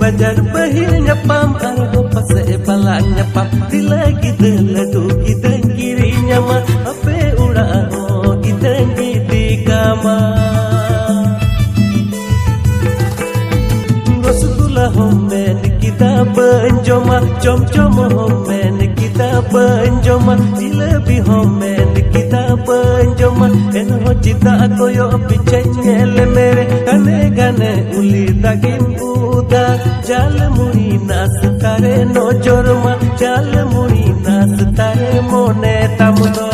bajar bahil nyapam arho pase balak nyapam dila kita ladu kita kiri nyama ape ura ho kita di kama Rasulullah homen kita benjoma jom jom homen kita benjoma dilebi homen kita benjoma eno cita koyo pichanyel mere kane kane uli dagim uda jal muri nas tare no jorma jal muri nas tare mone tamdo